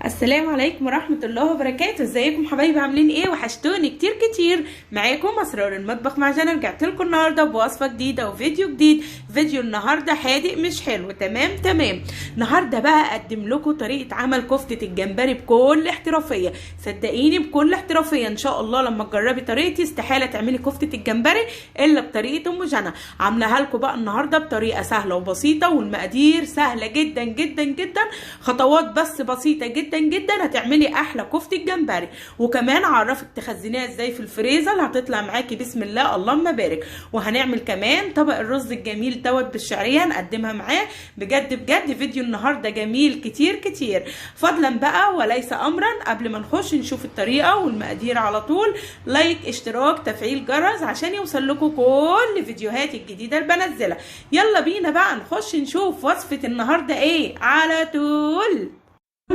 السلام عليكم ورحمة الله وبركاته. ازيكم حبايبي؟ عاملين ايه؟ وحشتوني كتير كتير. معاكم اسرار المطبخ مع جنى. رجعت لكم النهارده بوصفه جديده وفيديو جديد. فيديو النهارده حادق مش حلو. تمام. النهارده بقى اقدم لكم طريقه عمل كفته الجمبري بكل احترافيه. صدقيني بكل احترافيه ان شاء الله. لما تجربي طريقتي استحاله تعملي كفته الجمبري الا بطريقه ام جنى. عاملاها لكم بقى النهارده بطريقه سهله وبسيطه، والمقادير سهله جدا جدا جدا. خطوات بس بسيطه جدا جدا هتعملي احلى كفته جمبري. وكمان اعرفك تخزنيها ازاي في الفريزر، هتطلع معاكي بسم الله اللهم بارك. وهنعمل كمان طبق الرز الجميل دوت بالشعريه هنقدمها معاه. بجد فيديو النهارده جميل كتير كتير. فضلا بقى وليس امرا، قبل ما نخش نشوف الطريقه والمقادير على طول لايك، اشتراك، تفعيل جرس عشان يوصل لكم كل فيديوهاتي الجديده اللي بنزلها. يلا بينا بقى نخش نشوف وصفه النهارده ايه على طول.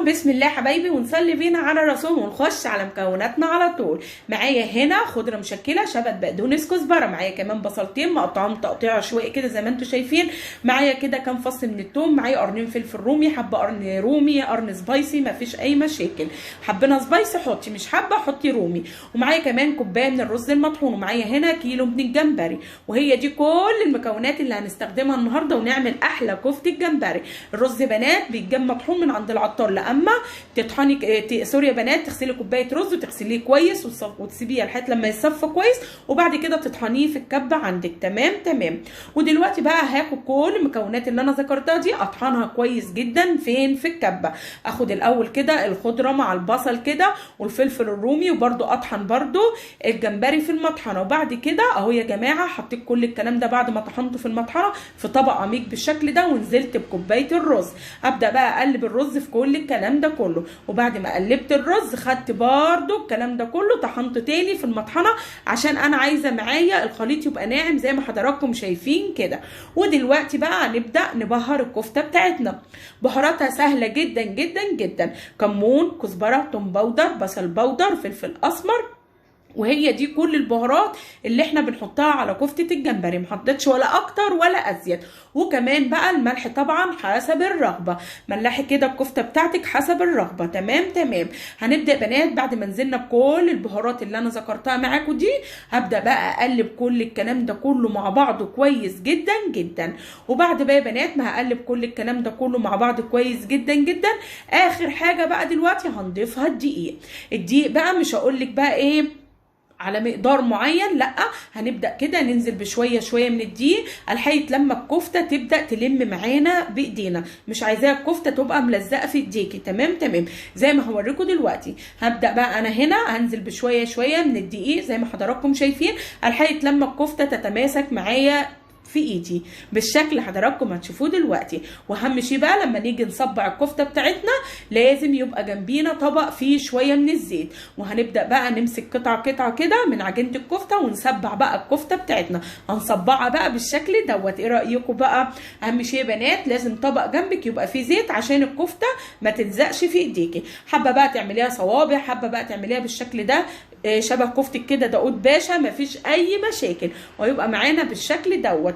بسم الله حبايبي، ونصلي بينا على الرسول ونخش على مكوناتنا على طول. معايا هنا خضره مشكله، شبت، بقدونس، كزبره. معايا كمان بصلتين مقطعهم تقطيع عشوائي كده زي ما انتم شايفين. معايا كده كام فص من الثوم. معايا قرنين فلفل رومي، حبه قرن رومي، قرن سبايسي، مفيش اي مشاكل. حبينا سبايسي حطي، مش حابه حطي رومي. ومعايا كمان كوبايه من الرز المطحون. ومعايا هنا كيلو من الجمبري. وهي دي كل المكونات اللي هنستخدمها النهارده ونعمل احلى كفته جمبري. الرز بنات بيتجمع مطحون من عند العطار. اما تطحني سوري يا بنات، تغسلي كوبايه رز وتغسليه كويس وتسيبيه لحد لما يصفى كويس، وبعد كده تطحنيه في الكبه عندك. تمام. ودلوقتي بقى هاخد كل المكونات اللي انا ذكرتها دي اطحنها كويس جدا فين في الكبه. اخد الاول كده الخضره مع البصل كده والفلفل الرومي، وبرده اطحن برده الجمبري في المطحنه. وبعد كده اهو يا جماعه حطيت كل الكلام ده بعد ما طحنته في المطحنه في طبق عميق بالشكل ده، ونزلت بكوبايه الرز. ابدا بقى اقلب الرز في كل الكلام ده كله. وبعد ما قلبت الرز خدت برده الكلام ده كله طحنته تاني في المطحنه، عشان انا عايزه معايا الخليط يبقى ناعم زي ما حضراتكم شايفين كده. ودلوقتي بقى هنبدا نبهر الكفته بتاعتنا. بهاراتها سهله جدا جدا جدا: كمون، كزبره، توم باودر، بصل باودر، فلفل اسمر. وهي دي كل البهارات اللي احنا بنحطها على كفته الجمبري، محطتش ولا اكتر ولا ازيد. وكمان بقى الملح طبعا حسب الرغبه، ملحي كده الكفته بتاعتك حسب الرغبه. تمام. هنبدا بنات بعد ما نزلنا بكل البهارات اللي انا ذكرتها معاكم دي، هبدا بقى اقلب كل الكلام ده كله مع بعضه كويس جدا جدا. وبعد بقى يا بنات ما هقلب كل الكلام ده كله مع بعض كويس جدا جدا، اخر حاجه بقى دلوقتي هنضيفها الدقيق بقى مش هقول لك بقى ايه على مقدار معين، لا، هنبدا كده ننزل بشويه شويه من الدقيق لحد لما الكفته تبدا تلم معانا بايدينا. مش عايزاها الكفته تبقى ملزقه في ايديكي. تمام زي ما هوريكم دلوقتي. هبدا بقى انا هنا هنزل بشويه شويه من الدقيق زي ما حضراتكم شايفين لحد لما الكفته تتماسك معايا في ايدي بالشكل اللي حضراتكم هتشوفوه دلوقتي. واهم شيء بقى لما نيجي نصبع الكفته بتاعتنا لازم يبقى جنبينا طبق فيه شويه من الزيت. وهنبدا بقى نمسك قطعه كده من عجينه الكفته ونصبع بقى الكفته بتاعتنا. هنصبعها بقى بالشكل دوت. ايه رايكم بقى؟ اهم شيء يا بنات لازم طبق جنبك يبقى فيه زيت عشان الكفته ما تلزقش في ايديكي. حابه بقى تعمليها صوابع، حابه بقى تعمليها بالشكل ده شبه كفتة كده داود باشا، مفيش اي مشاكل، ويبقى معانا بالشكل دوت.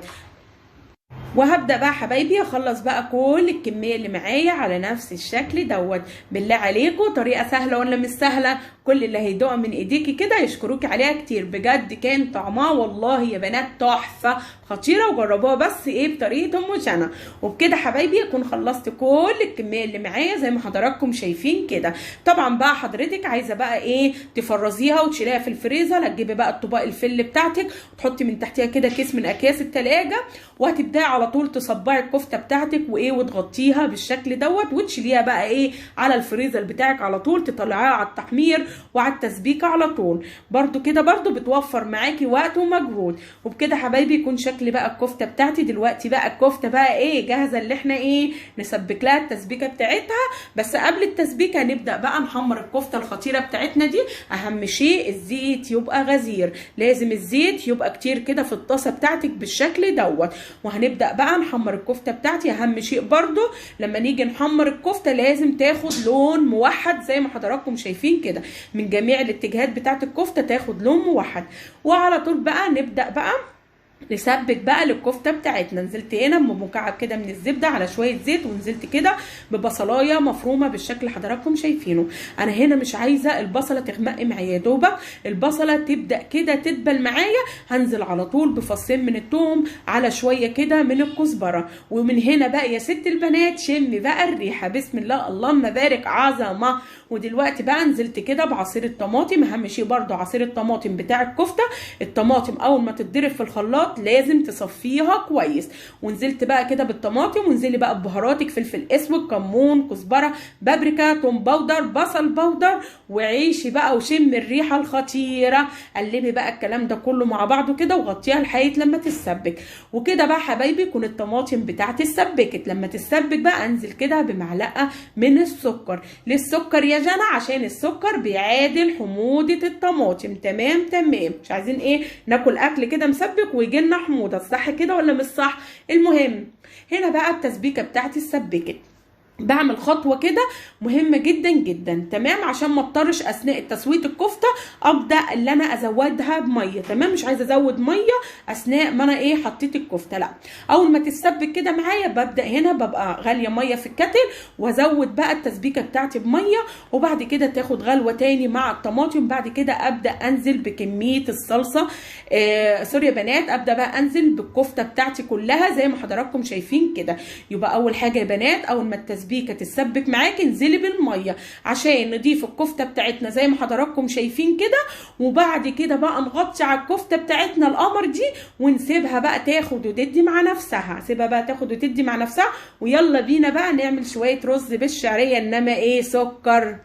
وهبدا بقى حبايبي اخلص بقى كل الكميه اللي معايا على نفس الشكل دوت. بالله عليكم طريقه سهله ولا مش سهله؟ كل اللي هيدوقها من ايديكي كده يشكروكي عليها كتير. بجد كان طعمها والله يا بنات تحفه خطيره، وجربوها بس ايه بطريقه ام جنى. وبكده حبايبي اكون خلصت كل الكميه اللي معايا زي ما حضراتكم شايفين كده. طبعا بقى حضرتك عايزه بقى ايه تفرزيها وتشيليها في الفريزر، هتجيبي بقى الطباق الفل بتاعتك وتحطي من تحتيها كده كيس من اكياس التلاجة، وهتبداي على طول تصبعي الكفته بتاعتك وايه وتغطيها بالشكل دوت، وتشيليها بقى ايه على الفريزر بتاعك على طول، تطلعيها على التحمير وعلى التسبيكه على طول. برده كده برده بتوفر معاكي وقت ومجهود. وبكده حبايبي يكون شكل بقى الكفته بتاعتي. دلوقتي بقى الكفته بقى ايه جاهزه اللي احنا ايه نسبك لها التسبيكه بتاعتها. بس قبل التسبيكه هنبدا بقى نحمر الكفته الخطيره بتاعتنا دي. اهم شيء الزيت يبقى غزير، لازم الزيت يبقى كتير كده في الطاسه بتاعتك بالشكل دوت. وهنبدا بقى نحمر الكفته بتاعتي. اهم شيء برده لما نيجي نحمر الكفته لازم تاخد لون موحد زي ما حضراتكم شايفين كده، من جميع الاتجاهات بتاعت الكفته تاخد لون موحد. وعلى طول بقى نبدا بقى نسبك بقى للكفته بتاعتنا. نزلت هنا بمكعب كده من الزبده على شويه زيت، ونزلت كده ببصلايه مفرومه بالشكل اللي حضراتكم شايفينه. انا هنا مش عايزه البصله تغمق معايا، يا دوبك البصله تبدا كده تدبل معايا، هنزل على طول بفصين من الثوم على شويه كده من الكزبره. ومن هنا بقى يا ست البنات شمي بقى الريحه، بسم الله اللهم بارك، عظمه. ودلوقتي بقى نزلت كده بعصير الطماطم، اهم شيء برده عصير الطماطم بتاع الكفته. الطماطم اول ما تتضرب في الخلاط لازم تصفيها كويس. ونزلت بقى كده بالطماطم، وانزلي بقى ببهاراتك، فلفل اسود، كمون، كزبره، بابريكا، توم باودر، بصل باودر، وعيشي بقى وشم الريحه الخطيره. قلبي بقى الكلام ده كله مع بعضه كده وغطيها لحد لما تتسبك. وكده بقى حبايبي يكون الطماطم بتاعتي اتسبكت. لما تتسبك بقى انزل كده بمعلقه من السكر. ليه السكر يا جنى؟ عشان السكر بيعادل حموضه الطماطم. تمام، مش عايزين ايه ناكل اكل كده مسبك ويجي لنا حموضه، صح كده ولا مش صح؟ المهم هنا بقى التسبيكه بتاعتي اتسبكت. بعمل خطوه كده مهمه جدا جدا، تمام، عشان ما اضطرش اثناء تسويه الكفته ابدا اللي انا ازودها بميه. تمام، مش عايزه ازود ميه اثناء ما انا حطيت الكفته، لا، اول ما تتسبك كده معايا ببدا هنا ببقى غاليه ميه في الكتل، وازود بقى التسبيكه بتاعتي بميه، وبعد كده تاخد غلوه تاني مع الطماطم. بعد كده ابدا انزل بكميه الصلصه، سوري يا بنات، ابدا بقى انزل بالكفته بتاعتي كلها زي ما حضراتكم شايفين كده. يبقى اول حاجه يا بنات، اول ما التسبيكه تتسبك معاكي انزلي بالميه عشان نضيف الكفته بتاعتنا زي ما حضراتكم شايفين كده. وبعد كده بقى نغطي على الكفته بتاعتنا القمر دي ونسيبها بقى تاخد وتدي مع نفسها. سيبها بقى تاخد وتدي مع نفسها، ويلا بينا بقى نعمل شويه رز بالشعريه، انما سكر.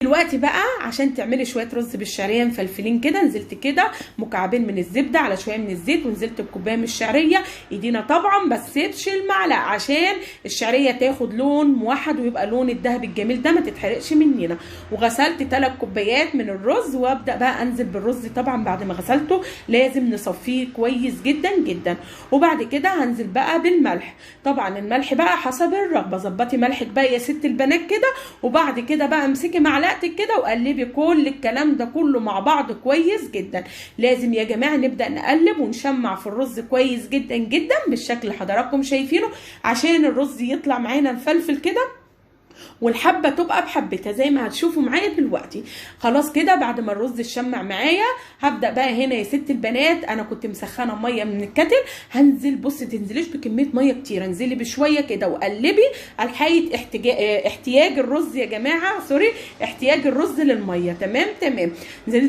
دلوقتي بقى عشان تعملي شويه رز بالشعريه مفلفلين كده، نزلت كده مكعبين من الزبده على شويه من الزيت، ونزلت بكوبايه من الشعريه. ايدينا طبعا بس سيبش المعلقه عشان الشعريه تاخد لون موحد ويبقى لون الذهبي الجميل ده، ما تتحرقش مننا. وغسلت 3 كوبايات من الرز، وابدا بقى انزل بالرز. طبعا بعد ما غسلته لازم نصفيه كويس جدا جدا. وبعد كده هنزل بقى بالملح. طبعا الملح بقى حسب الرغبه، ظبطي ملحك بقى يا ست البنات كده. وبعد كده بقى امسكي معلقه كده وقلبي كل الكلام ده كله مع بعض كويس جدا. لازم يا جماعه نبدا نقلب ونشمع في الرز كويس جدا جدا بالشكل اللي حضراتكم شايفينه، عشان الرز يطلع معانا مفلفل كده والحبه تبقى بحبتها زي ما هتشوفوا معايا دلوقتي. خلاص كده بعد ما الرز اتشمع معايا هبدا بقى هنا يا ست البنات، انا كنت مسخنه ميه من الكتل، هنزل. بصي تنزليش بكميه ميه كتير، انزلي بشويه كده وقلبي على احتياج الرز يا جماعه، سوري، احتياج الرز للميه. تمام.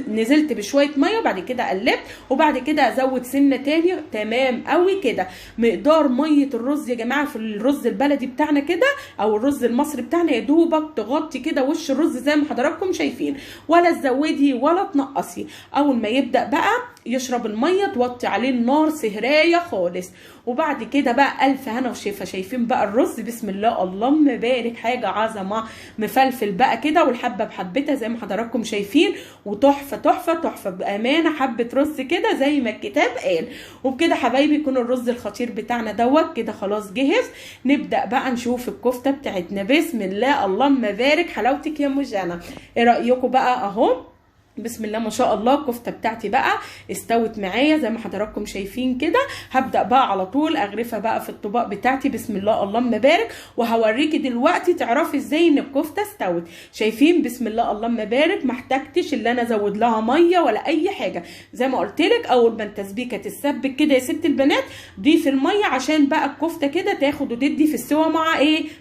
نزلت بشويه ميه وبعد كده قلبت، وبعد كده ازود سنه تاني. تمام قوي كده. مقدار ميه الرز يا جماعه في الرز البلدي بتاعنا كده او الرز المصري بتاعنا، يا دوبك تغطي كده وش الرز زي ما حضراتكم شايفين، ولا تزودي ولا تنقصي. اول ما يبدا بقى يشرب الميه توطي عليه النار سهرايه خالص. وبعد كده بقى الف هنا وشفا. شايفين بقى الرز بسم الله اللهم بارك، حاجه عظمه، مفلفل بقى كده والحبه بحبتها زي ما حضراتكم شايفين، وتحفه تحفه تحفه بامانه. حبه رز كده زي ما الكتاب قال. وبكده حبايبي يكون الرز الخطير بتاعنا دوت كده خلاص جهز. نبدا بقى نشوف الكفته بتاعتنا. بسم الله اللهم بارك، حلاوتك يا ام جنى. ايه رايكم بقى؟ اهو بسم الله ما شاء الله الكفته بتاعتي بقى استوت معايا زي ما حضراتكم شايفين كده. هبدا بقى على طول اغرفها بقى في الطبق بتاعتي بسم الله اللهم بارك، وهوريكي دلوقتي تعرفي ازاي ان الكفته استوت. شايفين بسم الله اللهم بارك، ما احتجتش اللي انا ازود لها ميه ولا اي حاجه. زي ما قلت لك اول ما التسبيكه تتسبك كده يا ست البنات ضيفي الميه عشان بقى الكفته كده تاخد وتدي في السوا مع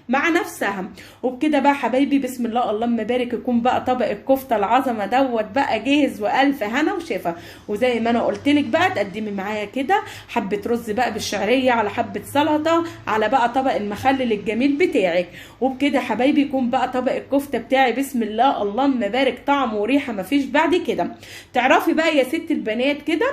مع نفسها. وبكده بقى حبايبي بسم الله اللهم بارك يكون بقى طبق الكفته العظمه دوت بقى جاهز والف هنا وشفا. وزي ما انا قلت لك بقى تقدمي معايا كده حبه رز بقى بالشعريه على حبه سلطه على بقى طبق المخلل الجميل بتاعك. وبكده حبايبي يكون بقى طبق الكفته بتاعي بسم الله اللهم بارك طعم وريحه مفيش بعد كده. تعرفي بقى يا ست البنات كده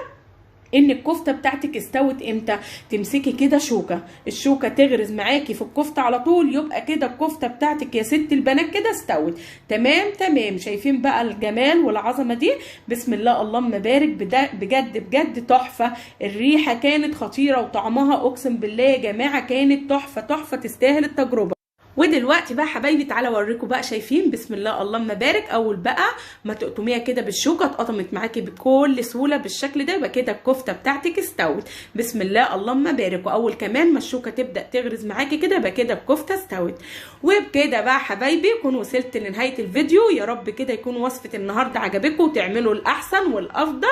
ان الكفته بتاعتك استوت امتى؟ تمسكي كده شوكه، الشوكه تغرز معاكي في الكفته على طول، يبقى كده الكفته بتاعتك يا ست البنات كده استوت. تمام. شايفين بقى الجمال والعظمه دي؟ بسم الله اللهم بارك، بجد بجد تحفه. الريحه كانت خطيره وطعمها اقسم بالله يا جماعه كانت تحفه تحفه، تستاهل التجربه. ودلوقتي بقى حبايبي تعالى اوريكم بقى. شايفين بسم الله اللهم بارك، اول بقى ما تقطميها كده بالشوكه اتقطمت معاكي بكل سهوله بالشكل ده، يبقى كده الكفته بتاعتك استوت بسم الله اللهم بارك. واول كمان ما الشوكه تبدا تغرز معاكي كده يبقى كده الكفته استوت. وبكده بقى حبايبي اكون وصلت لنهايه الفيديو. يا رب كده يكون وصفه النهارده عجبتكم وتعملوا الاحسن والافضل.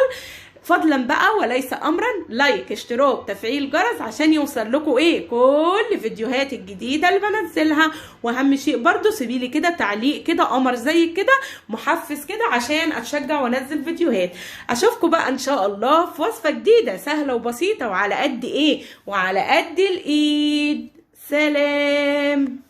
فضلا بقى وليس امرا، لايك اشتراك تفعيل جرس عشان يوصل لكم كل فيديوهات الجديده اللي بنزلها. واهم شيء برضو سيبيلي كده تعليق كده قمر زي كده محفز كده عشان اتشجع وانزل فيديوهات. اشوفكم بقى ان شاء الله في وصفه جديده سهله وبسيطه وعلى قد وعلى قد الايد. سلام.